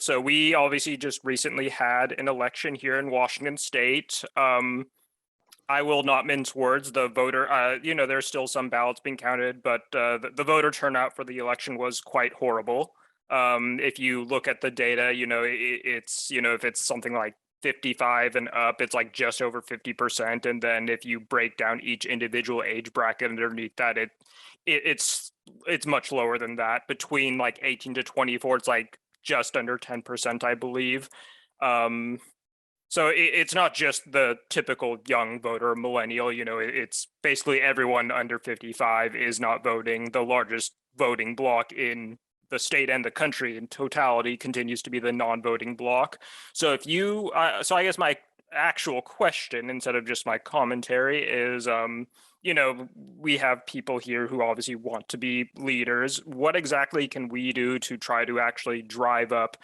So we obviously just recently had an election here in Washington State. I will not mince words. The voter, there's still some ballots being counted, but the voter turnout for the election was quite horrible. If you look at the data, it's, if it's something like 55 and up, it's like just over 50%. And then if you break down each individual age bracket underneath that, it's much lower than that. Between like 18 to 24, it's like just under 10%, I believe. So it's not just the typical young voter, millennial, it's basically everyone under 55 is not voting. The largest voting bloc in the state and the country in totality continues to be the non-voting bloc. So so I guess my actual question, instead of just my commentary, is, we have people here who obviously want to be leaders. What exactly can we do to try to actually drive up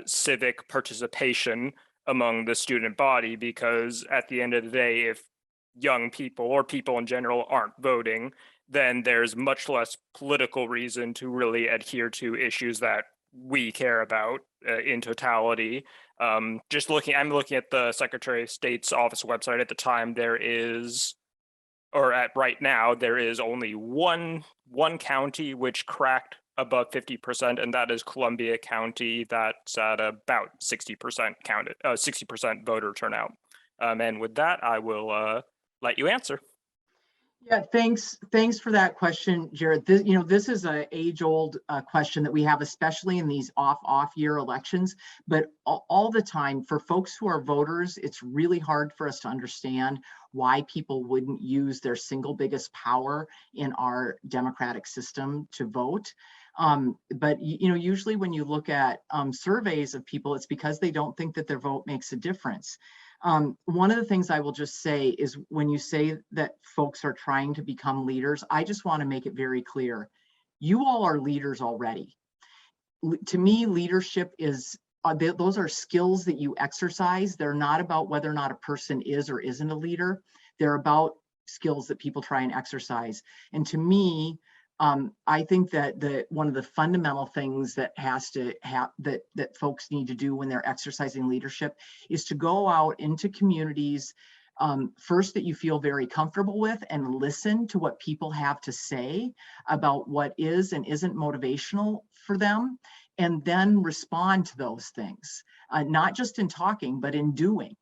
civic participation among the student body? Because at the end of the day, if young people or people in general aren't voting, then there's much less political reason to really adhere to issues that we care about in totality. I'm looking at the Secretary of State's office website at the time. Right now, there is only one county which cracked above 50%, and that is Columbia County. That's at about 60% voter turnout. And with that, I will let you answer. Yeah, thanks for that question, Jared. This is an age-old question that we have, especially in these off year elections, but all the time for folks who are voters, it's really hard for us to understand why people wouldn't use their single biggest power in our democratic system to vote. But usually when you look at surveys of people, it's because they don't think that their vote makes a difference. One of the things I will just say is, when you say that folks are trying to become leaders, I just want to make it very clear. You all are leaders already. To me, leadership is, those are skills that you exercise. They're not about whether or not a person is or isn't a leader. They're about skills that people try and exercise. And to me, I think that one of the fundamental things that that folks need to do when they're exercising leadership is to go out into communities, first, that you feel very comfortable with, and listen to what people have to say about what is and isn't motivational for them, and then respond to those things, not just in talking, but in doing.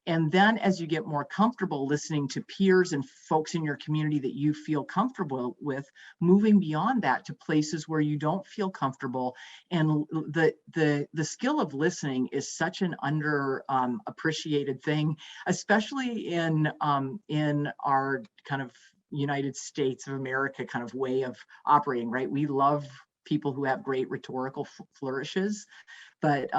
And then as you get more comfortable listening to peers and folks in your community that you feel comfortable with, moving beyond that to places where you don't feel comfortable. And the skill of listening is such an appreciated thing, especially in our kind of United States of America kind of way of operating, right? We love people who have great rhetorical flourishes. But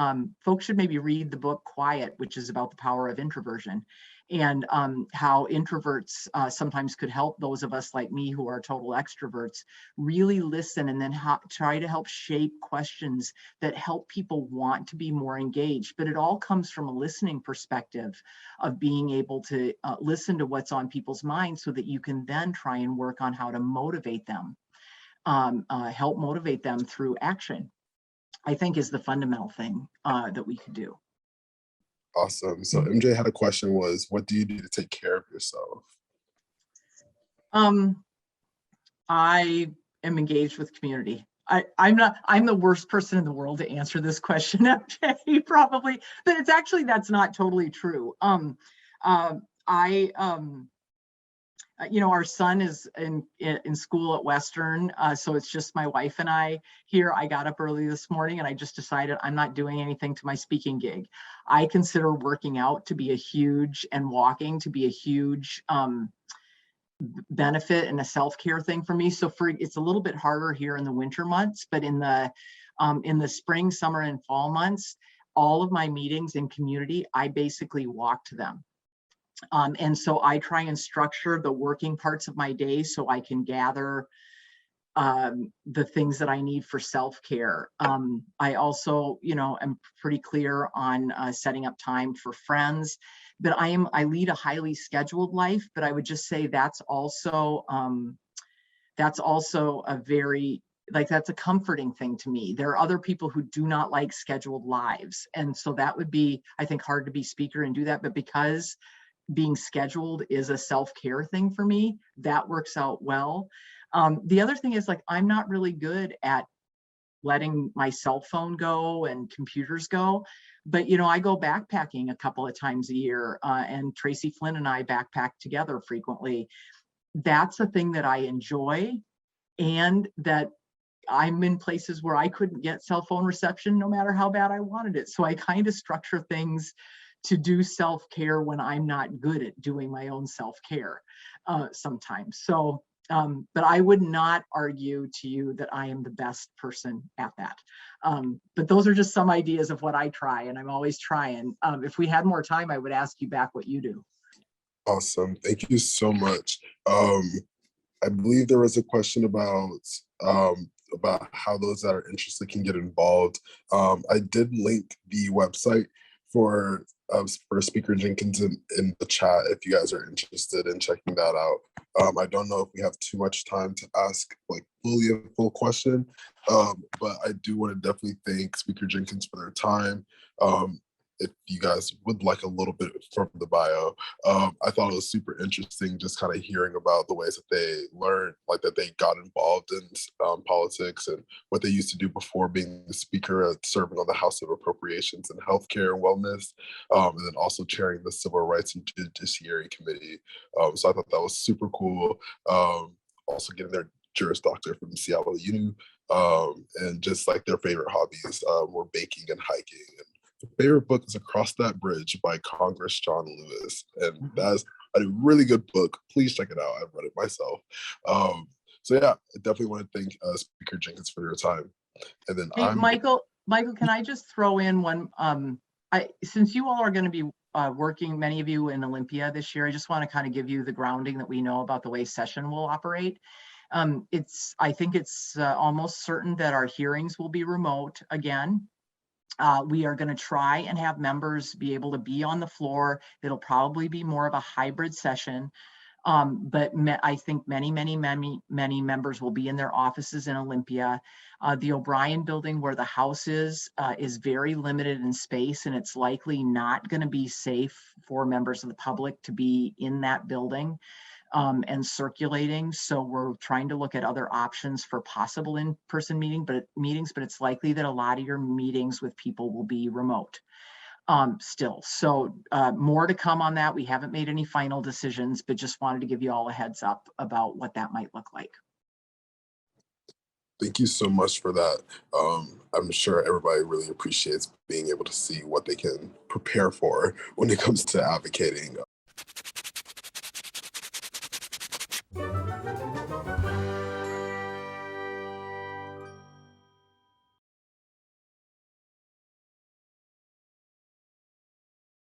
folks should maybe read the book Quiet, which is about the power of introversion, and how introverts sometimes could help those of us like me who are total extroverts really listen, and then try to help shape questions that help people want to be more engaged. But it all comes from a listening perspective of being able to listen to what's on people's minds, so that you can then try and work on how to motivate them, help motivate them through action, I think is the fundamental thing that we could do. Awesome. So MJ had a question, was, what do you do to take care of yourself? I am engaged with community. I'm the worst person in the world to answer this question, MJ, probably, but that's not totally true. Our son is in school at Western, so it's just my wife and I here. I got up early this morning and I just decided I'm not doing anything to my speaking gig. I consider working out to be and walking to be a huge benefit and a self-care thing for me. So it's a little bit harder here in the winter months, but in the spring, summer, and fall months, all of my meetings in community, I basically walk to them. And so I try and structure the working parts of my day so I can gather the things that I need for self-care. I also, am pretty clear on setting up time for friends, but I lead a highly scheduled life, but I would just say that's also a very like, that's a comforting thing to me. There are other people who do not like scheduled lives. And so that would be, I think, hard to be speaker and do that. But because being scheduled is a self-care thing for me, that works out well. The other thing is, like, I'm not really good at letting my cell phone go and computers go. But, you know, I go backpacking a couple of times a year, and Tracy Flynn and I backpack together frequently. That's a thing that I enjoy, and that I'm in places where I couldn't get cell phone reception no matter how bad I wanted it. So I kind of structure things to do self-care when I'm not good at doing my own self-care sometimes. So, but I would not argue to you that I am the best person at that. But those are just some ideas of what I try, and I'm always trying. If we had more time, I would ask you back what you do. Awesome. Thank you so much. I believe there was a question about how those that are interested can get involved. I did link the website for Speaker Jinkins in the chat if you guys are interested in checking that out. I don't know if we have too much time to ask like fully a full question, but I do want to definitely thank Speaker Jinkins for their time. If you guys would like a little bit from the bio, I thought it was super interesting just kind of hearing about the ways that they learned, like that they got involved in politics and what they used to do before being the speaker, serving on the House of Appropriations and Healthcare and Wellness, and then also chairing the Civil Rights and Judiciary Committee. So I thought that was super cool. Also getting their Juris Doctor from Seattle Uni, and just like their favorite hobbies were baking and hiking. And the favorite book is Across That Bridge by Congress John Lewis. And that's a really good book. Please check it out. I've read it myself. So yeah, I definitely want to thank Speaker Jinkins for your time. And then hey, Michael, can I just throw in one? Since you all are going to be working, many of you in Olympia this year, I just want to kind of give you the grounding that we know about the way session will operate. I think it's almost certain that our hearings will be remote again. We are going to try and have members be able to be on the floor. It'll probably be more of a hybrid session. But I think many members will be in their offices in Olympia. The O'Brien building where the house is very limited in space, and it's likely not going to be safe for members of the public to be in that building and circulating. So we're trying to look at other options for possible in-person meetings, but it's likely that a lot of your meetings with people will be remote still. So more to come on that. We haven't made any final decisions, but just wanted to give you all a heads up about what that might look like. Thank you so much for that. I'm sure everybody really appreciates being able to see what they can prepare for when it comes to advocating